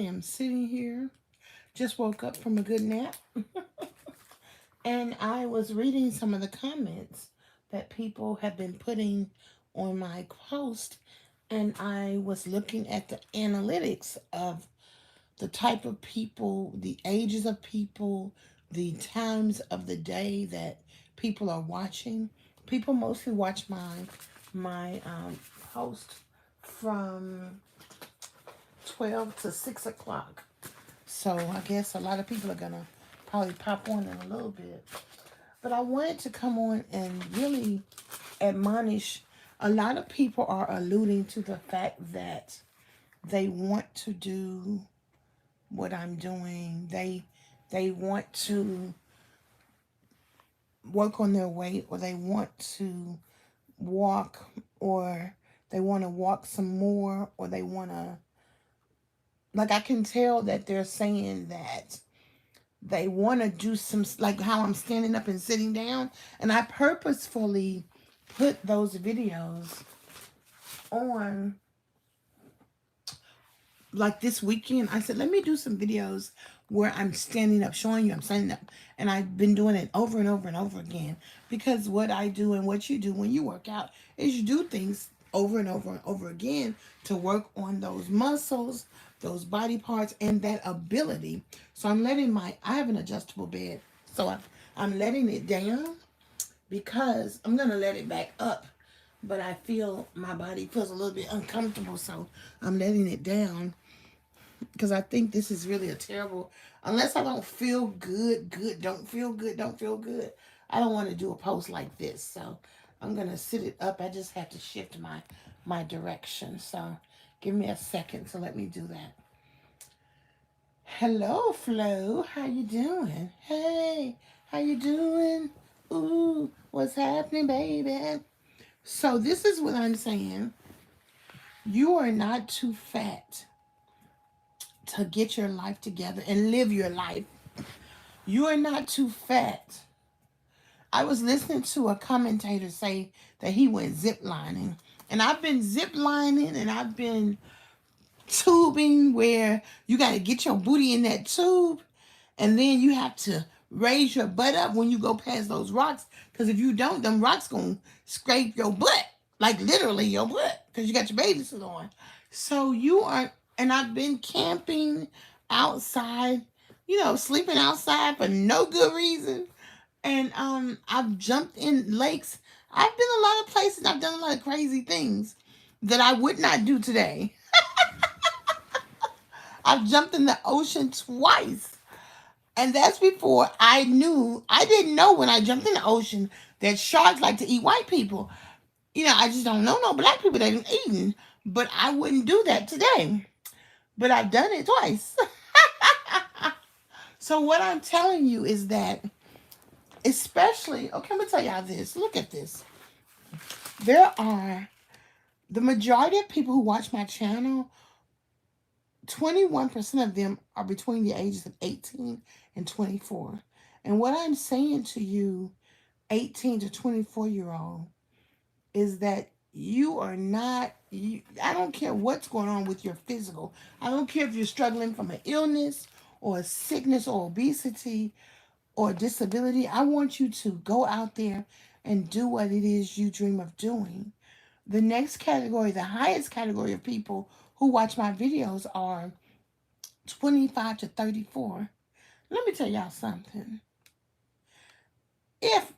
am sitting here, just woke up from a good nap, and I was reading some of the comments that people have been putting on my post, and I was looking at the analytics of the type of people, the ages of people, the times of the day that people are watching. People mostly watch my post from 12 to 6 o'clock. So I guess a lot of people are gonna probably pop on in a little bit. But I wanted to come on and really admonish. A lot of people are alluding to the fact that they want to do what I'm doing. They want to work on their weight, or they want to walk, or they want to walk some more, or they want to, like, I can tell that they're saying that they want to do some, like how I'm standing up and sitting down. And I purposefully put those videos on, like this weekend. I said, let me do some videos where I'm standing up, showing you I'm standing up. And I've been doing it over and over and over again, because what I do and what you do when you work out is you do things over and over and over again to work on those muscles, those body parts, and that ability. So I have an adjustable bed. So I'm letting it down, because I'm going to let it back up. But I feel my body feels a little bit uncomfortable. So I'm letting it down, because I think this is really a terrible, unless I don't feel good, don't feel good, don't feel good. I don't want to do a post like this. So I'm going to sit it up. I just have to shift my direction. So give me a second to let me do that. Hello, Flo. How you doing? Hey, how you doing? Ooh, what's happening, baby? So this is what I'm saying. You are not too fat to get your life together and live your life. You are not too fat. I was listening to a commentator say that he went zip lining. And I've been zip lining, and I've been tubing, where you got to get your booty in that tube, and then you have to raise your butt up when you go past those rocks, because if you don't, them rocks gonna scrape your butt, like literally your butt, because you got your bathing suit on. So you are, and I've been camping outside, sleeping outside for no good reason. And I've jumped in lakes. I've been a lot of places. I've done a lot of crazy things that I would not do today. I've jumped in the ocean twice. And that's before I didn't know when I jumped in the ocean that sharks like to eat white people. I just don't know no black people that ain't eating. But I wouldn't do that today. But I've done it twice. So what I'm telling you is that, especially, okay, I'm going to tell y'all this. Look at this. There are, the majority of people who watch my channel, 21% of them are between the ages of 18 and 24. And what I'm saying to you, 18 to 24-year-old, is that you are not, I don't care what's going on with your physical. I don't care if you're struggling from an illness or a sickness or obesity or disability. I want you to go out there and do what it is you dream of doing. The next category, the highest category of people who watch my videos are 25 to 34. Let me tell y'all something. If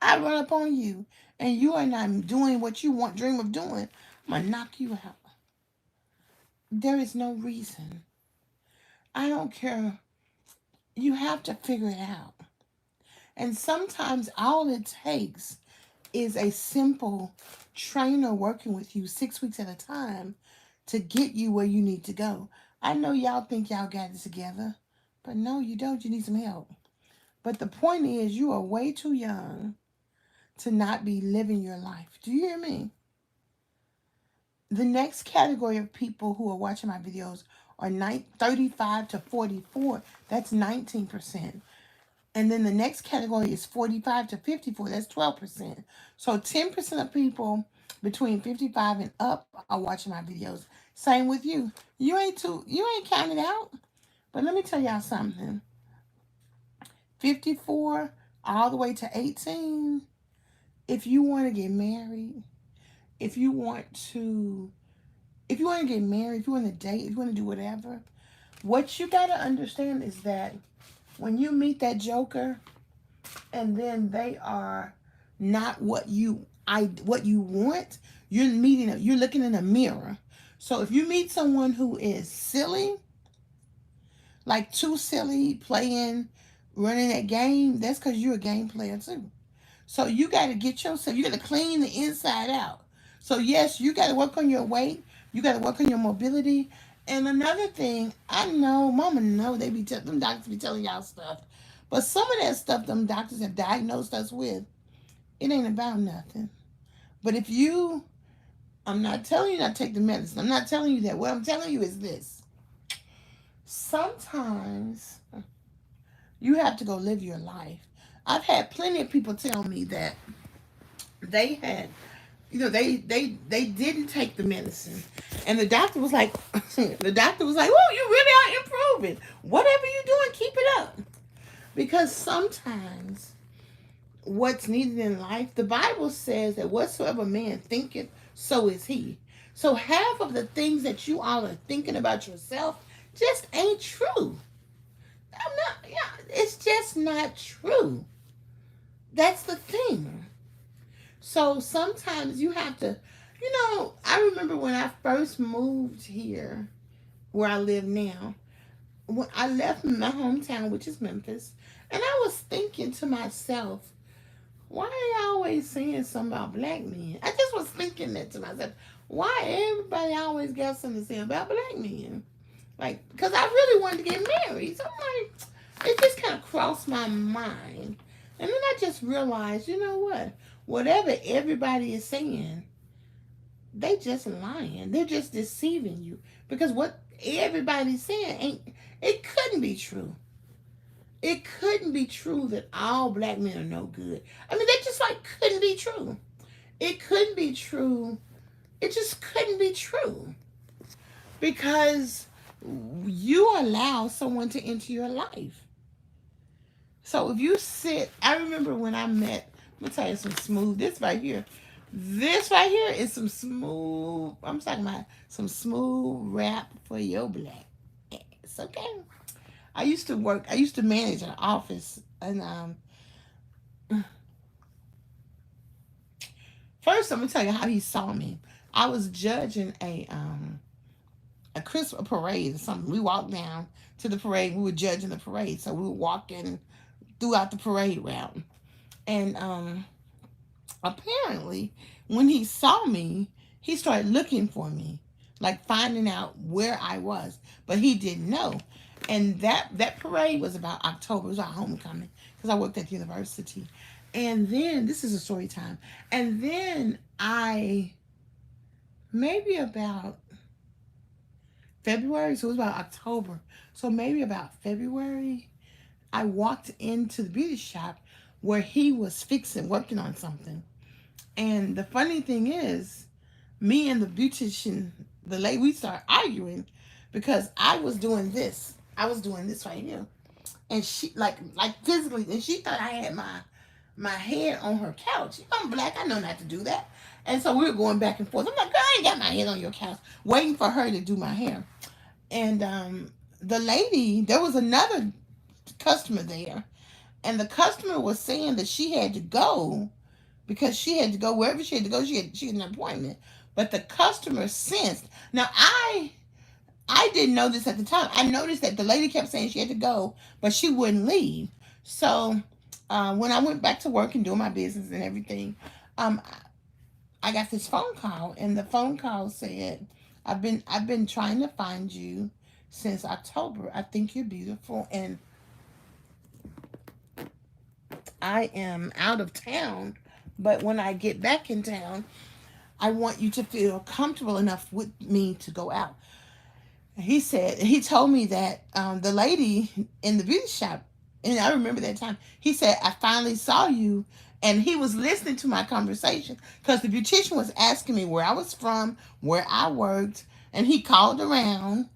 I run up on you and you are not doing what you dream of doing, I'm gonna knock you out. There is no reason. I don't care. You have to figure it out. And sometimes all it takes is a simple trainer working with you 6 weeks at a time to get you where you need to go. I know y'all think y'all got it together, but no, you don't. You need some help. But the point is, you are way too young to not be living your life. Do you hear me? The next category of people who are watching my videos are 35 to 44. That's 19%. And then the next category is 45 to 54. That's 12%. So 10% of people between 55 and up are watching my videos. Same with you. You ain't counted out. But let me tell y'all something. 54 all the way to 18. If you want to get married, if you want to if you want to get married, if you want to date, if you want to do whatever, what you got to understand is that when you meet that joker and then they are not what you want, you're looking in a mirror. So if you meet someone who is silly, like too silly, playing, running that game, that's because you're a game player too. So you got to get yourself, you got to clean the inside out. So yes, you got to work on your weight. You got to work on your mobility. And another thing, I know, mama know them doctors be telling y'all stuff. But some of that stuff them doctors have diagnosed us with, it ain't about nothing. But if you, I'm not telling you not to take the medicine. I'm not telling you that. What I'm telling you is this. Sometimes you have to go live your life. I've had plenty of people tell me that they had, they didn't take the medicine, and the doctor was like, "Oh, you really are improving. Whatever you're doing, keep it up." Because sometimes what's needed in life, the Bible says that whatsoever man thinketh, so is he. So half of the things that you all are thinking about yourself just ain't true. I'm not, yeah, it's just not true. That's the thing. So sometimes you have to, I remember when I first moved here, where I live now, when I left my hometown, which is Memphis, and I was thinking to myself, why are they always saying something about black men? I just was thinking that to myself. Why everybody always got something to say about black men? Like, because I really wanted to get married. So I'm like, it just kind of crossed my mind. And then I just realized, you know what? Whatever everybody is saying, they just lying. They're just deceiving you. Because what everybody's saying it couldn't be true. It couldn't be true that all black men are no good. I mean, that just like couldn't be true. It couldn't be true. It just couldn't be true. Because you allow someone to enter your life. So if you I remember when I met, let me tell you some smooth, this right here is some smooth, I'm talking about some smooth rap for your black ass, okay? I used to manage an office, and first I'm gonna tell you how he saw me. I was judging a Christmas parade or something. We walked down to the parade. We were judging the parade, so we were walking throughout the parade route. And apparently, when he saw me, he started looking for me, like finding out where I was. But he didn't know. And that parade was about October. It was our homecoming because I worked at the university. And then this is a story time. And then maybe about February, so it was about October. So maybe about February, I walked into the beauty shop where he was working on something. And the funny thing is, me and the beautician, the lady, we started arguing because I was doing this. I was doing this right here. And she, like physically, and she thought I had my head on her couch. I'm black, I know not to do that. And so we were going back and forth. I'm like, girl, I ain't got my head on your couch, waiting for her to do my hair. And the lady, there was another customer there, and the customer was saying that she had to go because she had to go wherever she had to go. She had an appointment, but the customer sensed. Now I didn't know this at the time. I noticed that the lady kept saying she had to go, but she wouldn't leave. So when I went back to work and doing my business and everything, I got this phone call, and the phone call said, I've been trying to find you since October. I think you're beautiful, and I am out of town, but when I get back in town, I want you to feel comfortable enough with me to go out. He told me that the lady in the beauty shop, and I remember that time, he said, I finally saw you. And he was listening to my conversation because the beautician was asking me where I was from, where I worked, And he called around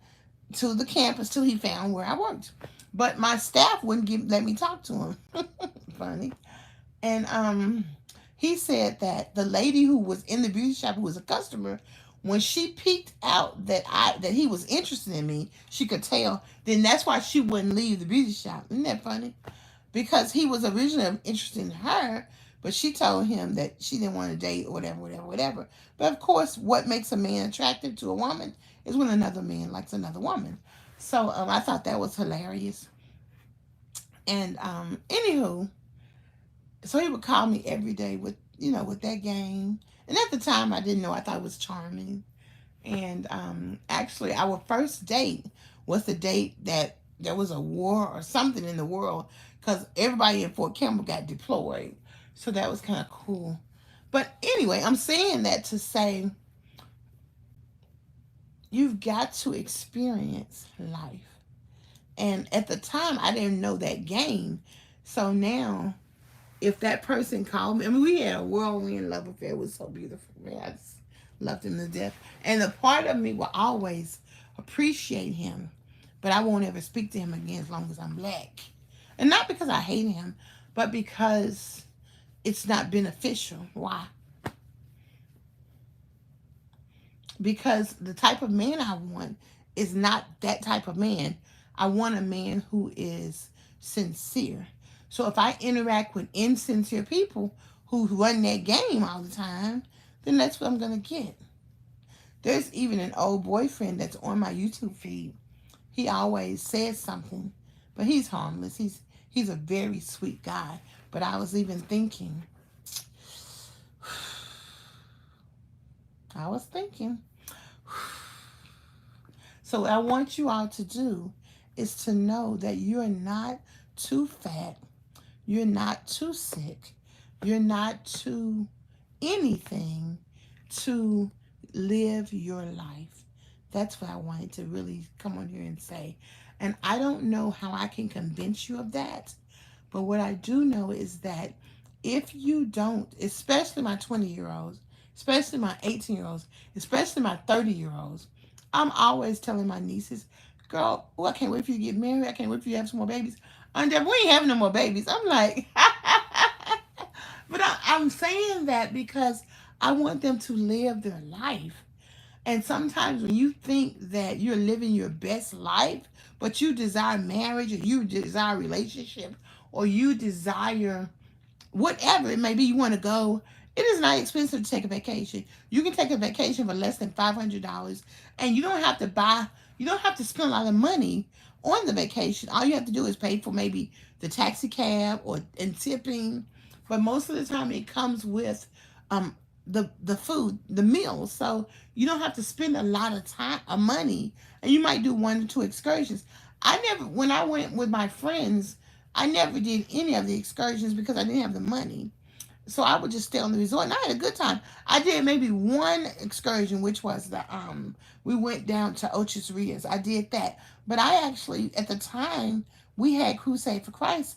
to the campus till he found where I worked. But my staff wouldn't let me talk to him. Funny. And he said that the lady who was in the beauty shop, who was a customer, when she peeked out that he was interested in me, she could tell. Then that's why she wouldn't leave the beauty shop. Isn't that funny? Because he was originally interested in her, but she told him that she didn't want to date or whatever, whatever, whatever. But of course, what makes a man attractive to a woman is when another man likes another woman. So I thought that was hilarious. And anywho, so he would call me every day with with that game. And at the time, I didn't know. I thought it was charming. And actually, our first date was the date that there was a war or something in the world because everybody in Fort Campbell got deployed. So that was kind of cool. But anyway, I'm saying that to say you've got to experience life. And at the time, I didn't know that game. So now, if that person called me, I mean, we had a whirlwind love affair. It was so beautiful, man. I just loved him to death. And the part of me will always appreciate him, but I won't ever speak to him again as long as I'm black. And not because I hate him, but because it's not beneficial. Why? Because the type of man I want is not that type of man. I want a man who is sincere. So if I interact with insincere people who run that game all the time, then that's what I'm going to get. There's even an old boyfriend that's on my YouTube feed. He always says something, but he's harmless. He's a very sweet guy. But I was even thinking, so what I want you all to do is to know that you're not too fat. You're not too sick. You're not too anything to live your life. That's what I wanted to really come on here and say. And I don't know how I can convince you of that. But what I do know is that if you don't, especially my 20-year-olds, especially my 18-year-olds, especially my 30-year-olds, I'm always telling my nieces, girl, I can't wait for you to get married. I can't wait for you to have some more babies. We ain't having no more babies. I'm like, but I'm saying that because I want them to live their life. And sometimes when you think that you're living your best life, but you desire marriage or you desire a relationship or you desire whatever it may be, you want to go, it is not expensive to take a vacation. You can take a vacation for less than $500 and you don't have to spend a lot of money on the vacation. All you have to do is pay for maybe the taxi cab and tipping. But most of the time it comes with the food, the meals. So you don't have to spend a lot of money, and you might do 1 or 2 excursions. When I went with my friends, I never did any of the excursions because I didn't have the money. So I would just stay on the resort, and I had a good time. I did maybe 1 excursion, which was we went down to Ochos Rios. I did that, but I actually at the time we had Crusade for Christ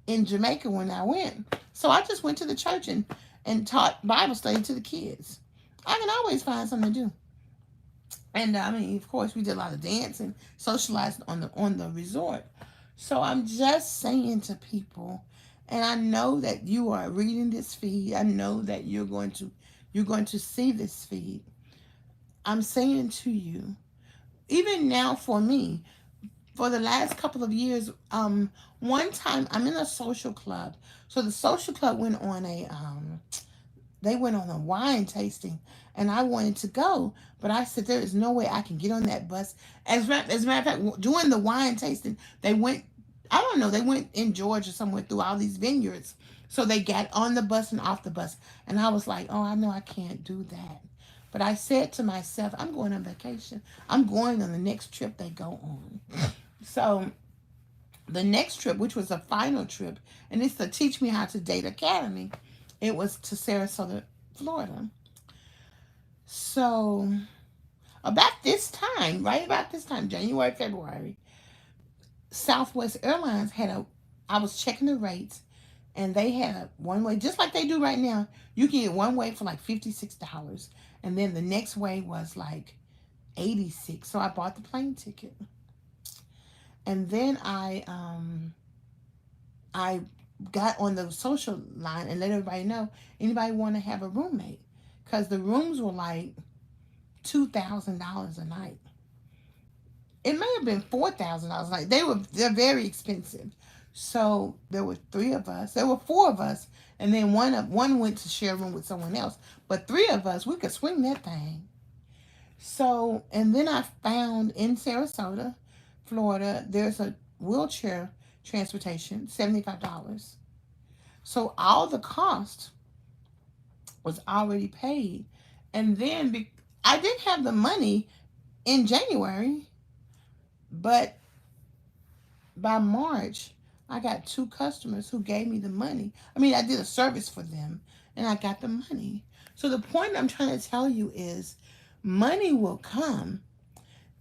in Jamaica when I went. So I just went to the church and taught Bible study to the kids. I can always find something to do. And I mean, of course, we did a lot of dancing, socializing on the resort. So I'm just saying to people, and I know that you are reading this feed. I know that you're going to see this feed. I'm saying to you, even now for me, for the last couple of years, one time I'm in a social club. So the social club went on a wine tasting, and I wanted to go, but I said there is no way I can get on that bus. As a matter of fact, during the wine tasting, they went in Georgia somewhere through all these vineyards. So they got on the bus and off the bus, and I was like, oh, I know I can't do that. But I said to myself, I'm going on vacation. I'm going on the next trip they go on. So the next trip, which was a final trip, and it's the Teach Me How to Date Academy, it was to Sarasota, Florida. So right about this time, January, February, Southwest Airlines I was checking the rates, and they had a one-way, just like they do right now. You can get one way for like $56, and then the next way was like 86. So I bought the plane ticket. And then I got on the social line and let everybody know, anybody want to have a roommate, because the rooms were like $2,000 a night. It may have been $4,000 a night. They're very expensive. So there were three of us. There were four of us, and then one went to share a room with someone else. But three of us, we could swing that thing. So, and then I found in Sarasota, Florida, there's a wheelchair transportation, $75. So all the cost was already paid. And then I did have the money in January, but by March, I got two customers who gave me the money. I mean, I did a service for them and I got the money. So the point I'm trying to tell you is money will come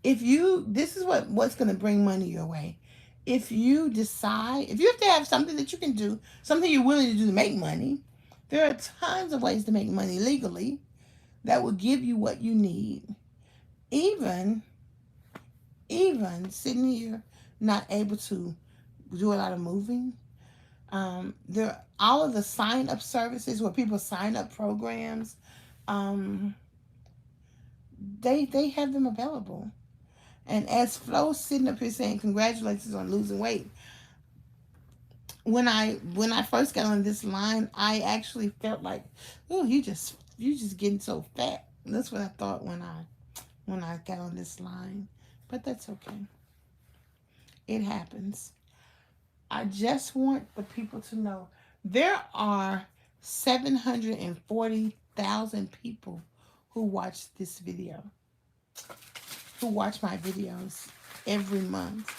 if you, this is what's going to bring money your way. If you decide, if you have to have something that you can do, something you're willing to do to make money, there are tons of ways to make money legally that will give you what you need. Even sitting here not able to do a lot of moving. There all of the sign up services where people sign up programs, um, they have them available. And as Flo's sitting up here saying congratulations on losing weight, when I first got on this line, I actually felt like, oh, you just getting so fat. That's what I thought when I got on this line. But that's okay. It happens. I just want the people to know there are 740,000 people who watch this video, who watch my videos every month.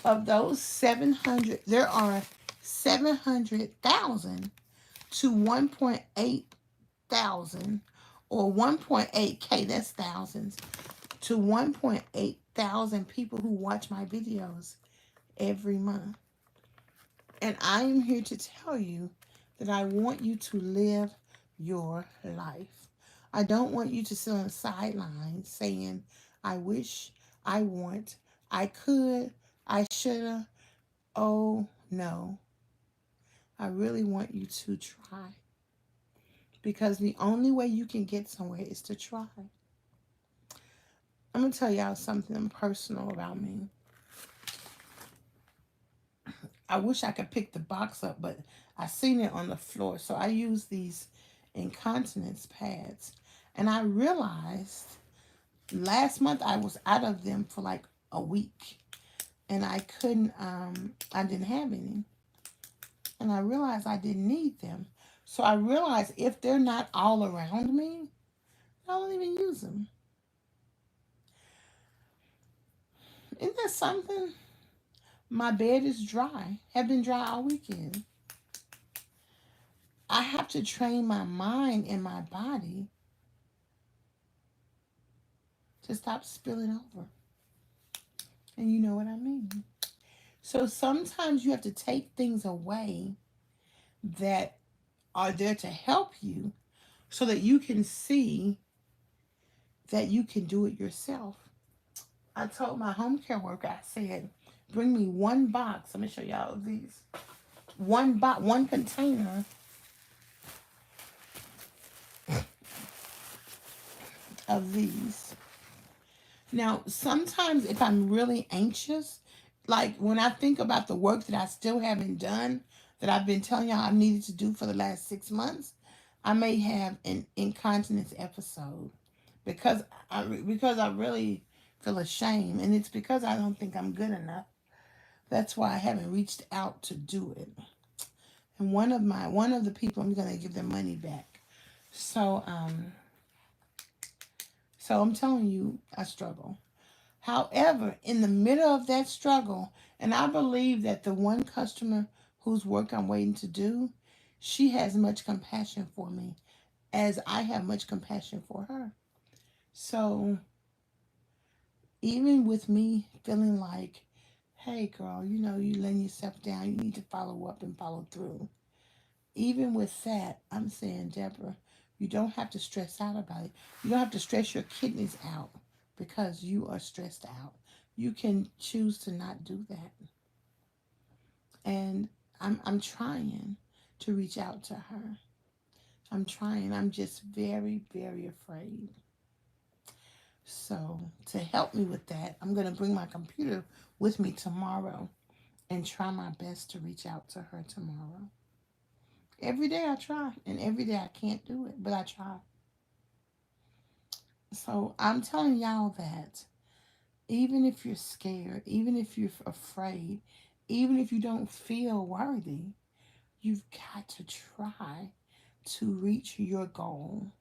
Of those 700, there are 700,000 to 1.8 thousand, or 1.8K, that's thousands, to 1.8 thousand people who watch my videos every month. And I am here to tell you that I want you to live your life. I don't want you to sit on the sidelines saying, I wish, I want, I could, I shoulda. Oh, no. I really want you to try. Because the only way you can get somewhere is to try. I'm going to tell y'all something personal about me. I wish I could pick the box up, but I seen it on the floor. So I use these incontinence pads. And I realized last month I was out of them for like a week. And I didn't have any. And I realized I didn't need them. So I realized if they're not all around me, I don't even use them. Isn't that something? My bed is dry. Have been dry all weekend. I have to train my mind and my body to stop spilling over. And you know what I mean. So sometimes you have to take things away that are there to help you so that you can see that you can do it yourself. I told my home care worker, I said, bring me one box. Let me show y'all these. One container of these. Now, sometimes if I'm really anxious, like when I think about the work that I still haven't done, that I've been telling y'all I needed to do for the last 6 months, I may have an incontinence episode because I really feel ashamed, and it's because I don't think I'm good enough. That's why I haven't reached out to do it. And one of the people, I'm gonna give their money back. So I'm telling you, I struggle. However, in the middle of that struggle, and I believe that the one customer whose work I'm waiting to do, she has much compassion for me as I have much compassion for her. So even with me feeling like, hey girl, you letting yourself down, you need to follow up and follow through. Even with that, I'm saying, Deborah, you don't have to stress out about it. You don't have to stress your kidneys out. because you are stressed out. You can choose to not do that. And I'm trying to reach out to her. I'm trying. I'm just very, very afraid. So, to help me with that, I'm going to bring my computer with me tomorrow and try my best to reach out to her tomorrow. Every day I try, and every day I can't do it, but I try. So, I'm telling y'all that even if you're scared, even if you're afraid, even if you don't feel worthy, you've got to try to reach your goal.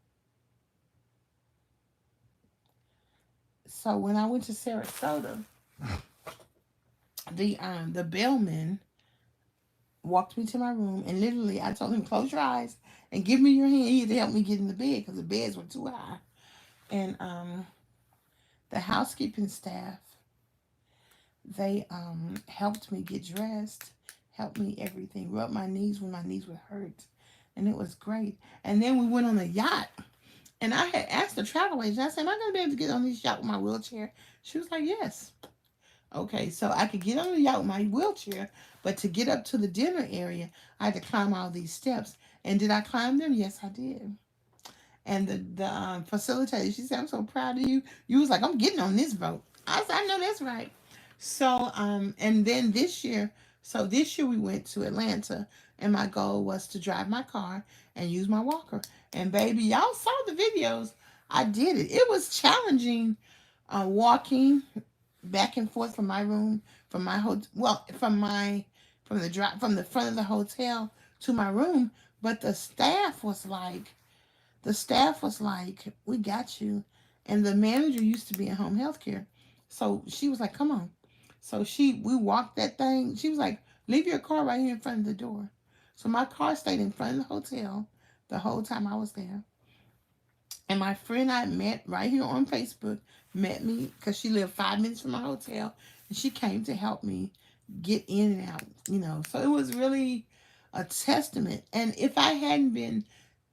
So when I went to Sarasota, the bellman walked me to my room, and literally I told him, close your eyes and give me your hand. He had to help me get in the bed because the beds were too high. And the housekeeping staff, they helped me get dressed, helped me everything, rubbed my knees when my knees would hurt, and it was great. And then we went on a yacht, and I had asked the travel agent, I said, am I going to be able to get on this yacht with my wheelchair? She was like, yes. Okay, so I could get on the yacht with my wheelchair, but to get up to the dinner area, I had to climb all these steps. And did I climb them? Yes, I did. And the facilitator, she said, I'm so proud of you. You was like, I'm getting on this boat. I said, I know that's right. So, and then this year we went to Atlanta, and my goal was to drive my car and use my walker. And baby, y'all saw the videos. I did it. It was challenging, walking back and forth from my room, from my hotel, well, from the front of the hotel to my room. But the staff was like, we got you. And the manager used to be in home health care. So she was like, come on. So we walked that thing. She was like, leave your car right here in front of the door. So my car stayed in front of the hotel the whole time I was there. And my friend I met right here on Facebook met me because she lived 5 minutes from my hotel. And she came to help me get in and out. So it was really a testament. And if I hadn't been,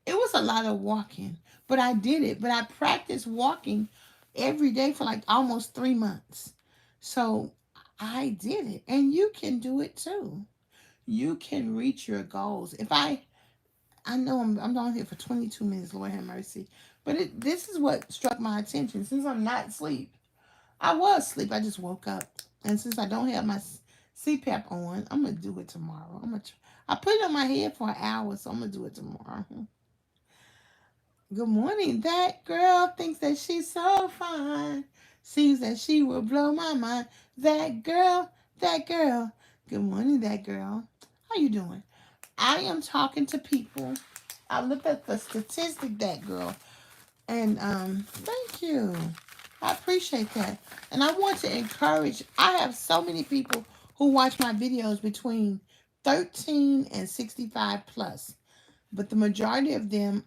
it was a lot of walking, but I did it. But I practiced walking every day for like almost 3 months. So I did it. And you can do it too. You can reach your goals. I know I'm on here for 22 minutes, Lord have mercy. But this is what struck my attention. Since I'm not asleep, I was asleep. I just woke up. And since I don't have my CPAP on, I'm going to do it tomorrow. I put it on my head for an hour, so I'm going to do it tomorrow. Good morning. That girl thinks that she's so fine. Seems that she will blow my mind. That girl, that girl. Good morning, that girl. How you doing? I am talking to people. I looked at the statistic, that girl. And thank you. I appreciate that. And I want to encourage, I have so many people who watch my videos between 13 and 65 plus. But the majority of them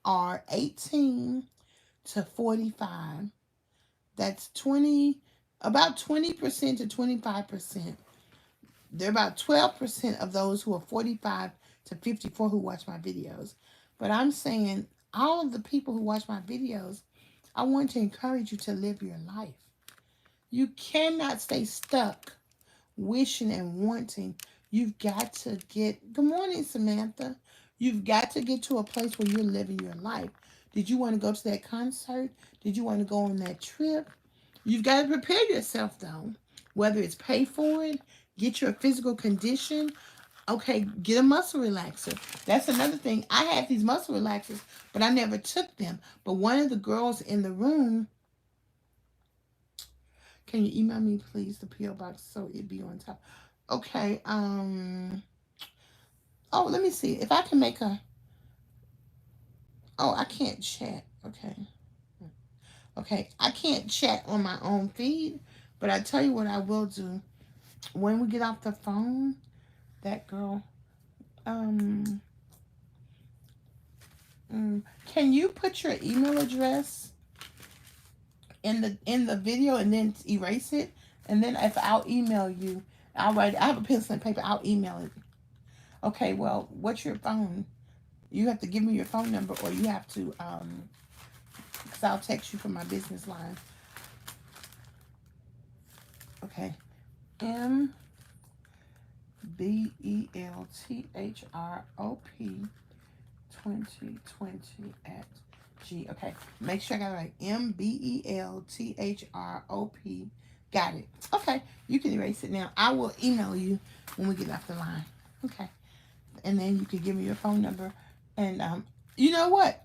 are 18 to 45. That's about 20% to 25%. There are about 12% of those who are 45 to 54 who watch my videos. But I'm saying all of the people who watch my videos, I want to encourage you to live your life. You cannot stay stuck wishing and wanting. You've got to good morning, Samantha. You've got to get to a place where you're living your life. Did you want to go to that concert? Did you want to go on that trip? You've got to prepare yourself, though. Whether it's pay for it, get your physical condition. Okay, get a muscle relaxer. That's another thing. I had these muscle relaxers, but I never took them. But one of the girls in the room, can you email me, please, the P.O. box so it be on top? Okay, let me see. If I can make I can't chat. Okay. Okay, I can't chat on my own feed, but I tell you what I will do. When we get off the phone, that girl, can you put your email address in the video and then erase it? And then if I'll email you, I have a pencil and paper, I'll email it. Okay, well, what's your phone? You have to give me your phone number, or you have to, because I'll text you from my business line. Okay. MBELTHROP 2020 at G. Okay. Make sure I got it right. MBELTHROP. Got it. Okay. You can erase it now. I will email you when we get off the line. Okay. And then you can give me your phone number. And you know what?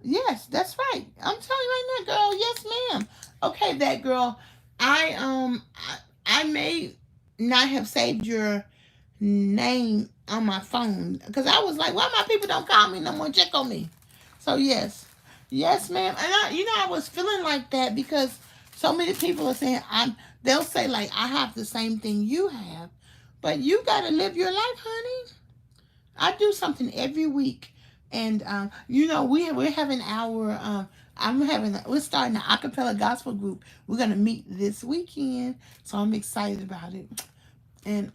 Yes, that's right. I'm telling you right now, girl. Yes, ma'am. Okay, that girl. I may not have saved your name on my phone because I was like, why my people don't call me no more, check on me. So yes, ma'am. And I was feeling like that because so many people are saying they'll say like I have the same thing you have, but you gotta live your life, honey. I do something every week, and we're having our we're starting an acapella gospel group. We're gonna meet this weekend, so I'm excited about it. And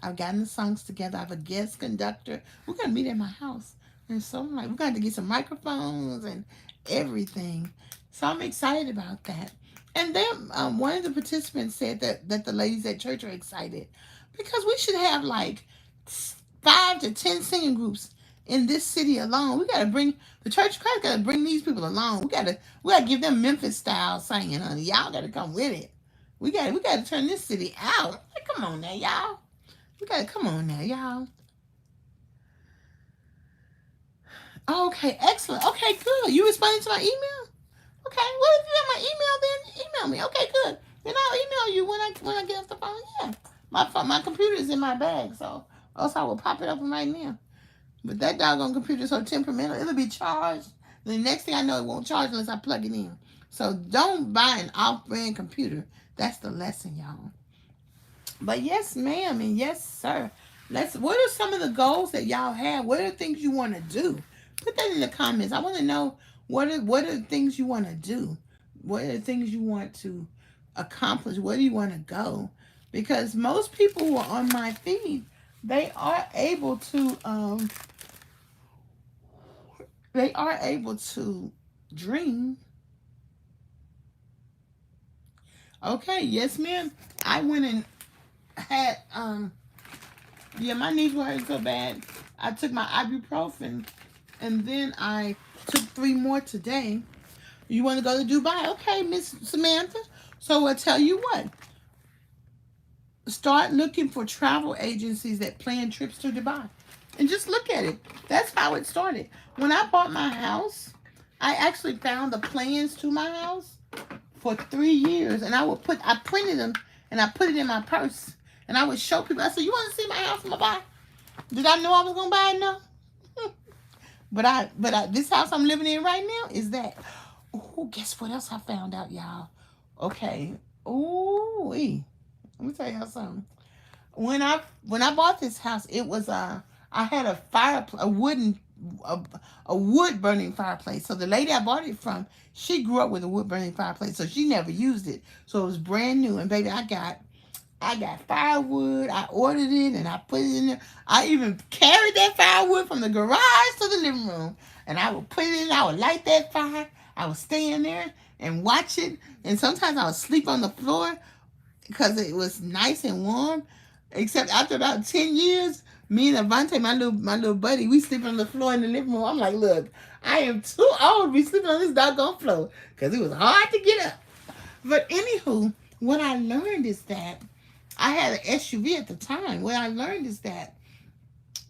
I've gotten the songs together. I have a guest conductor. We're gonna meet at my house, and so I'm like, we're gonna have to get some microphones and everything. So I'm excited about that. And then one of the participants said that the ladies at church are excited because we should have like 5 to 10 singing groups in this city alone. We gotta bring the Church of Christ. Gotta bring these people along. We gotta give them Memphis style singing, honey. Y'all gotta come with it. We gotta turn this city out. Like, come on now, y'all. We gotta come on now, y'all. Okay, excellent. Okay, good. You responding to my email? Okay. Well, if you have my email, then email me. Okay, good. Then I'll email you when I get off the phone. Yeah, my computer is in my bag, so else I will pop it open right now. But that doggone computer is so temperamental. It'll be charged. The next thing I know, it won't charge unless I plug it in. So don't buy an off-brand computer. That's the lesson, y'all. But yes, ma'am, and yes, sir. What are some of the goals that y'all have? What are the things you want to do? Put that in the comments. I want to know what are the things you want to do? What are the things you want to accomplish? Where do you want to go? Because most people who are on my feed, they are able to dream. Okay, yes, ma'am. I went and had my knees were hurting so bad. I took my ibuprofen, and then I took 3 more today. You want to go to Dubai? Okay, Miss Samantha. So I'll tell you what. Start looking for travel agencies that plan trips to Dubai, and just look at it. That's how it started. When I bought my house, I actually found the plans to my house for 3 years, and I printed them and I put it in my purse, and I would show people. I said, "You want to see my house I'm gonna buy?" Did I know I was gonna buy it? No. But this house I'm living in right now is that. Oh, guess what else I found out, y'all? Okay. Ooh, let me tell y'all something. When I bought this house, it was I had a fireplace, a wood burning fireplace. So the lady I bought it from, she grew up with a wood burning fireplace, so she never used it. So it was brand new. And baby, I got firewood. I ordered it and I put it in there. I even carried that firewood from the garage to the living room, and I would put it in. I would light that fire. I would stay in there and watch it. And sometimes I would sleep on the floor because it was nice and warm. Except after about 10 years, me and Avante, my little buddy, we sleep on the floor in the living room. I'm like, look, I am too old to be sleeping on this doggone floor because it was hard to get up. But anywho, what I learned is that I had an SUV at the time. What I learned is that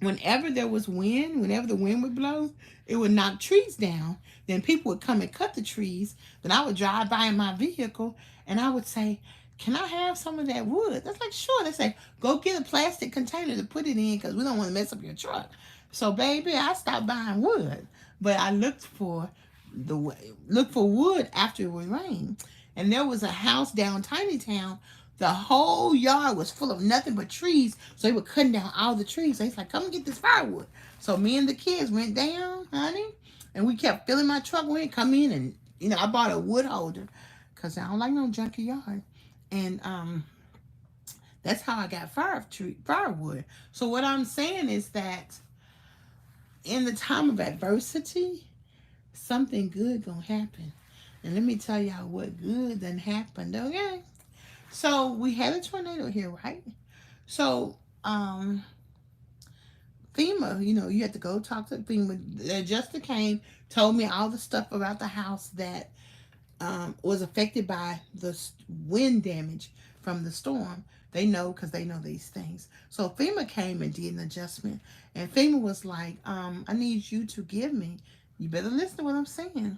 whenever there was wind, whenever the wind would blow, it would knock trees down. Then people would come and cut the trees. Then I would drive by in my vehicle and I would say, "Can I have some of that wood?" That's like, sure. They say, "Go get a plastic container to put it in because we don't want to mess up your truck." So, baby, I stopped buying wood, but I looked for wood after it would rain. And there was a house down Tiny Town. The whole yard was full of nothing but trees. So they were cutting down all the trees. So he's like, "Come and get this firewood." So me and the kids went down, honey, and we kept filling my truck with it. Come in and I bought a wood holder because I don't like no junky yard. And that's how I got firewood. So what I'm saying is that in the time of adversity, something good gonna happen. And let me tell y'all what good done happened, okay? So we had a tornado here, right? So FEMA, you had to go talk to FEMA. The adjuster came, told me all the stuff about the house that was affected by the wind damage from the storm. They know because they know these things. So FEMA came and did an adjustment. And FEMA was like, I need you to give me, you better listen to what I'm saying.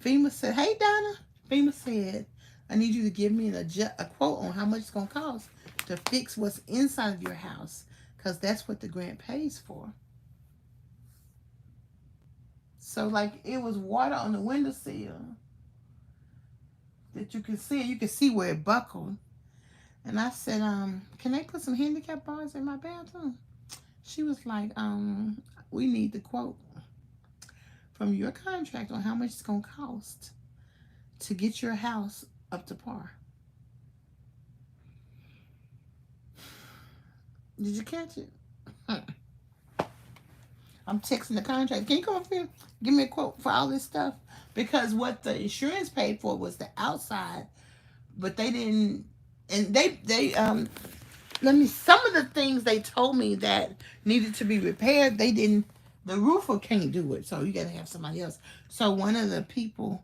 FEMA said, hey, Donna. FEMA said, I need you to give me a quote on how much it's going to cost to fix what's inside of your house, because that's what the grant pays for. So, like, it was water on the windowsill that you could see. You could see where it buckled. And I said, can they put some handicap bars in my bathroom? She was like, we need the quote from your contract on how much it's going to cost to get your house up to par. Did you catch it? I'm texting the contract. Can you come up here? Give me a quote for all this stuff. Because what the insurance paid for was the outside, but they didn't. And some of the things they told me that needed to be repaired, they didn't. The roofer can't do it, so you got to have somebody else. So one of the people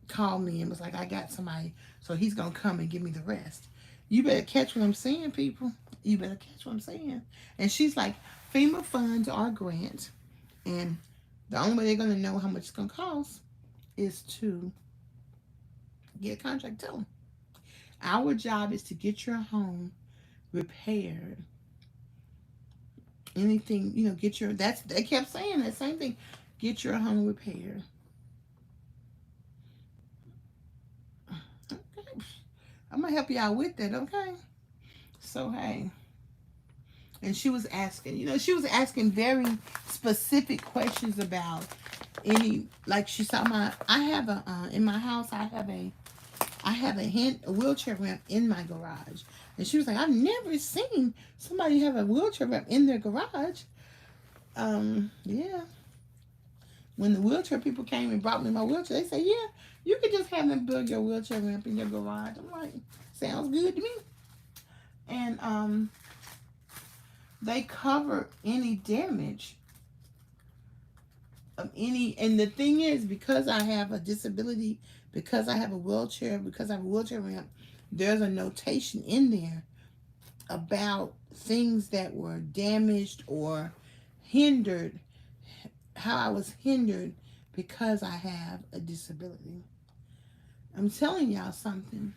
called me and was like, I got somebody, so he's gonna come and give me the rest. You better catch what I'm saying, people. You better catch what I'm saying. And she's like, FEMA funds our grant, and the only way they're gonna know how much it's gonna cost is to get a contract to them. Our job is to get your home repaired. Anything, get your, they kept saying that same thing. Get your home repaired. Okay. I'm gonna help y'all with that, okay? So hey. And she was asking very specific questions about any, like she saw I have in my house, I have a wheelchair ramp in my garage. And she was like, I've never seen somebody have a wheelchair ramp in their garage. Yeah. When the wheelchair people came and brought me my wheelchair, they said, yeah, you could just have them build your wheelchair ramp in your garage. I'm like, sounds good to me. And they cover any damage of any, and the thing is, because I have a disability, because I have a wheelchair, because I have a wheelchair ramp, there's a notation in there about things that were damaged or hindered, how I was hindered because I have a disability. I'm telling y'all something.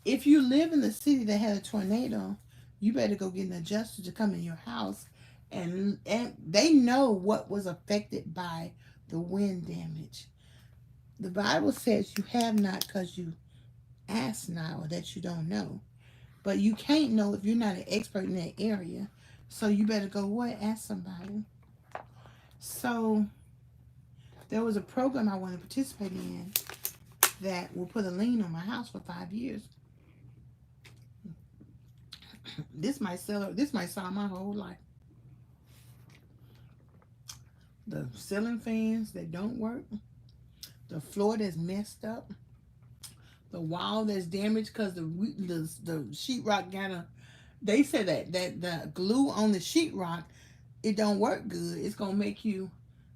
If you live in the city that had a tornado, you better go get an adjuster to come in your house, and they know what was affected by the wind damage. The Bible says you have not because you ask not, or that you don't know. But you can't know if you're not an expert in that area. So you better go what? Ask somebody. So there was a program I wanted to participate in that will put a lien on my house for 5 years. This might solve my whole life. The ceiling fans that don't work, the floor that's messed up, the wall that's damaged because the sheetrock they said that the glue on the sheetrock, it don't work good. It's gonna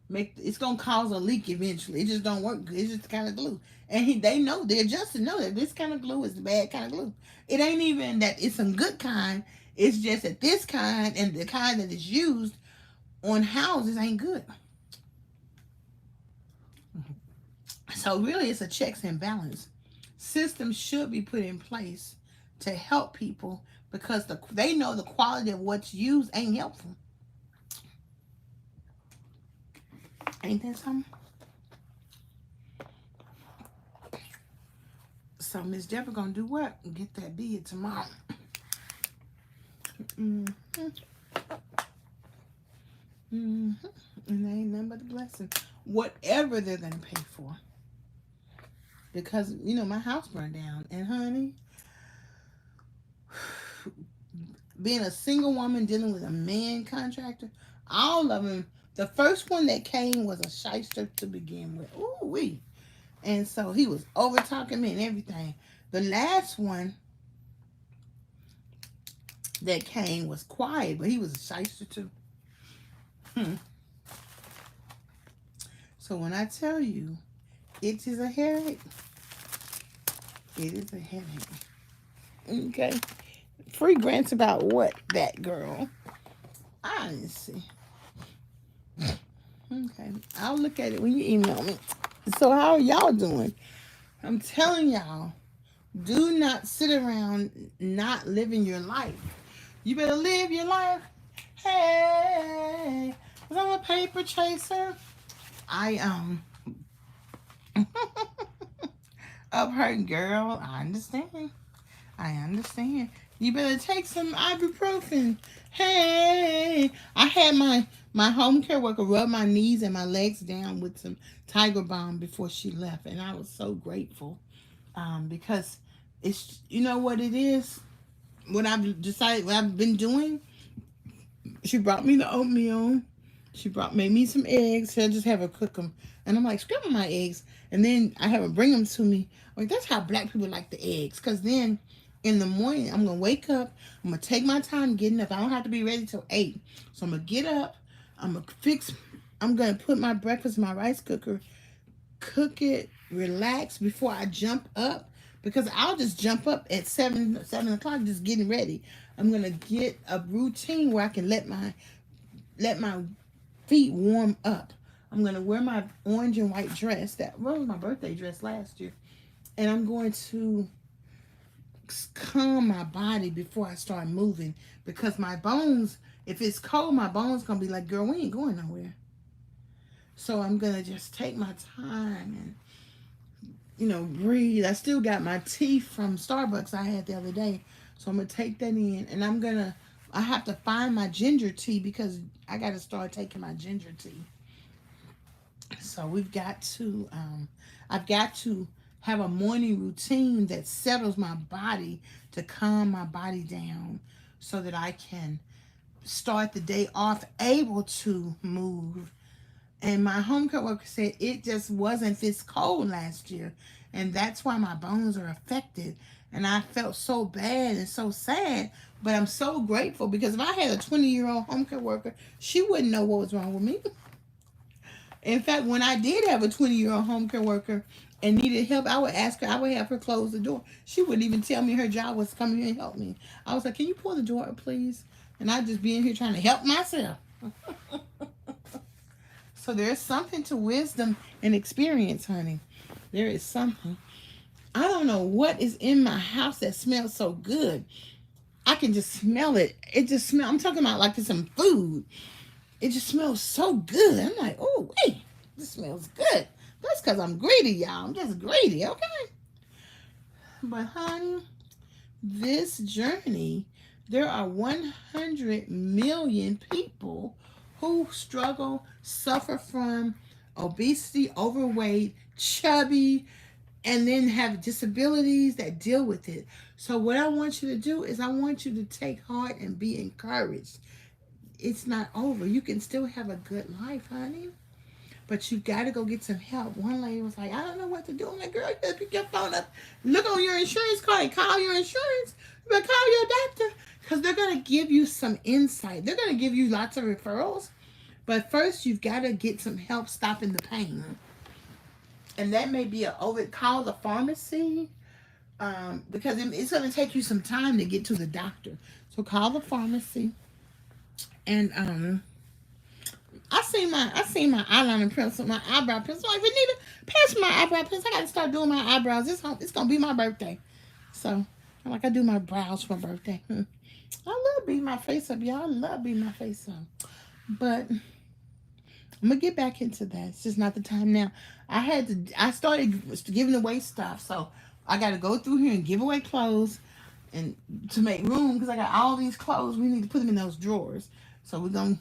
it's gonna cause a leak eventually. It just don't work good. It's just the kind of glue. And they know, the adjuster know that this kind of glue is the bad kind of glue. It ain't even that it's some good kind. It's just that this kind and the kind that is used on houses ain't good. So really, it's a checks and balance. Systems should be put in place to help people, because they know the quality of what's used ain't helpful. Ain't that something? So Miss Deborah gonna do what? Get that bid tomorrow. And there ain't nothing but a blessing. Whatever they're gonna pay for. Because, my house burned down. And honey, being a single woman dealing with a man contractor, all of them The first one that came was a shyster to begin with. Ooh wee. And so he was over talking me and everything. The last one that came was quiet, but he was a shyster too. So when I tell you it is a headache, it is a headache. Okay. Free grants about what, that girl? I didn't see. Okay. I'll look at it when you email me. So how are y'all doing? I'm telling y'all, do not sit around not living your life. You better live your life. Hey, 'cause I'm a paper chaser. I up her girl. I understand. I understand. You better take some ibuprofen. Hey, I had my home care worker rub my knees and my legs down with some Tiger Balm before she left, and I was so grateful. Because it's, you know what it is. What I've decided, what I've been doing. She brought me the oatmeal. She made me some eggs. So I just have her cook them, and I'm like, scramble my eggs, and then I have her bring them to me. Like, that's how black people like the eggs, cause then in the morning I'm gonna wake up. I'm gonna take my time getting up. I don't have to be ready till 8, so I'm gonna get up. I'm gonna fix. I'm gonna put my breakfast in my rice cooker, cook it, relax before I jump up, because I'll just jump up at 7 o'clock just getting ready. I'm gonna get a routine where I can let my feet warm up. I'm gonna wear my orange and white dress that was my birthday dress last year, and I'm going to calm my body before I start moving, because my bones, if it's cold, my bones gonna be like, girl, we ain't going nowhere. So I'm gonna just take my time and, breathe. I still got my tea from Starbucks I had the other day. So I'm going to take that in, and I have to find my ginger tea, because I got to start taking my ginger tea. So I've got to have a morning routine that settles my body, to calm my body down, so that I can start the day off able to move. And my home care worker said it just wasn't this cold last year. And that's why my bones are affected. And I felt so bad and so sad. But I'm so grateful, because if I had a 20-year-old home care worker, she wouldn't know what was wrong with me. In fact, when I did have a 20-year-old home care worker and needed help, I would ask her, I would have her close the door. She wouldn't even tell me her job was to come in and help me. I was like, can you pull the door up, please? And I'd just be in here trying to help myself. So there's something to wisdom and experience, honey. There is something. I don't know what is in my house that smells so good. I can just smell it. It just smells. I'm talking about like it's some food. It just smells so good. I'm like, oh, wait, this smells good. That's because I'm greedy, y'all. I'm just greedy, okay? But, honey, this journey, there are 100 million people who struggle, suffer from obesity, overweight, chubby, and then have disabilities that deal with it. So what I want you to do is I want you to take heart and be encouraged. It's not over. You can still have a good life, honey. But you got to go get some help. One lady was like, I don't know what to do. I'm like, girl, you better pick your phone up, look on your insurance card and call your insurance. You better call your doctor, because they're going to give you some insight. They're going to give you lots of referrals. But first, you've got to get some help stopping the pain. And that may be call the pharmacy, because it's going to take you some time to get to the doctor. So call the pharmacy. And I seen my eyeliner pencil, my eyebrow pencil. I'm like, Renita, pass me my eyebrow pencil. I got to start doing my eyebrows. It's going to be my birthday. So I'm like, I do my brows for my birthday. I love beating my face up, y'all. I love beating my face up. But I'm going to get back into that. It's just not the time now. I started giving away stuff. So I got to go through here and give away clothes, and to make room, because I got all these clothes. We need to put them in those drawers. So we're gonna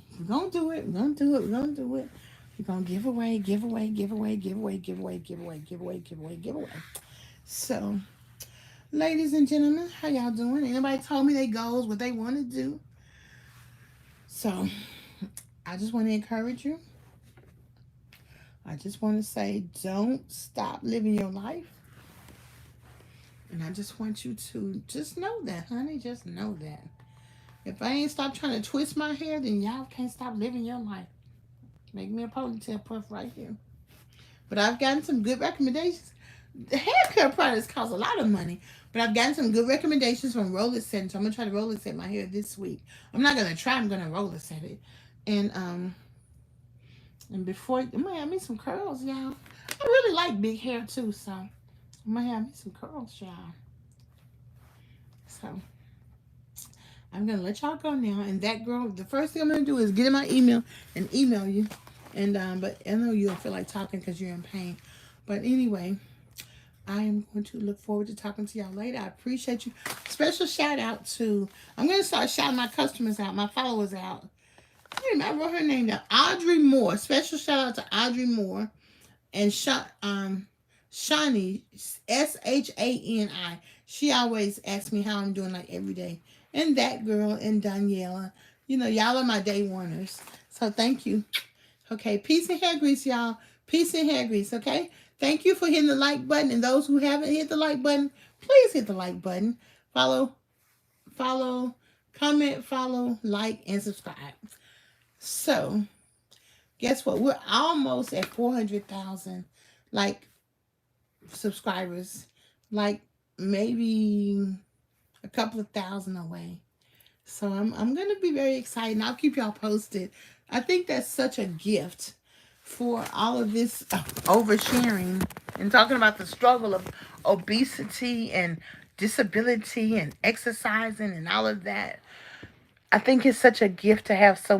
do it. We're gonna do it. We're gonna do it. We're gonna give away. So, ladies and gentlemen, how y'all doing? Anybody told me they goals, what they want to do? So, I just want to encourage you. I just want to say, don't stop living your life. And I just want you to just know that, honey. Just know that. If I ain't stop trying to twist my hair, then y'all can't stop living your life. Make me a ponytail puff right here. But I've gotten some good recommendations. The hair care products cost a lot of money, but I've gotten some good recommendations from Roller Set. So I'm gonna try to roller set my hair this week. I'm not gonna try. I'm gonna roller set it, and before I'm gonna have me some curls, y'all. I really like big hair too, so I'm gonna have me some curls, y'all. So I'm gonna let y'all go now. And that girl, the first thing I'm gonna do is get in my email and email you. And but I know you don't feel like talking because you're in pain. But anyway, I am going to look forward to talking to y'all later. I appreciate you. Special shout out to, I'm going to start shouting my customers out, my followers out. I wrote her name down. Audrey Moore. Special shout out to Audrey Moore and Shani, Shani. She always asks me how I'm doing like every day. And that girl and Daniela. You know, y'all are my day warners. So thank you. Okay, peace and hair grease, y'all. Peace and hair grease, okay? Thank you for hitting the like button. And those who haven't hit the like button, please hit the like button. Follow, comment, follow, like, and subscribe. So, guess what? We're almost at 400,000, like, subscribers. Like, maybe a couple of thousand away. So, I'm going to be very excited. And I'll keep y'all posted. I think that's such a gift for all of this oversharing and talking about the struggle of obesity and disability and exercising and all of that. I think it's such a gift to have so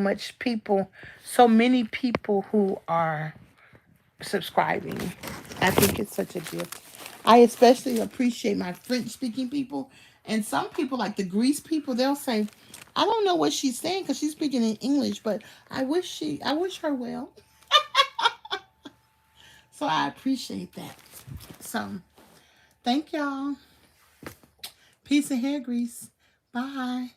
many people who are subscribing. I think it's such a gift. I especially appreciate my French speaking people. And some people, like the Greece people, they'll say, I don't know what she's saying because she's speaking in English, but I wish her well. So I appreciate that. So thank y'all. Peace and hair grease. Bye.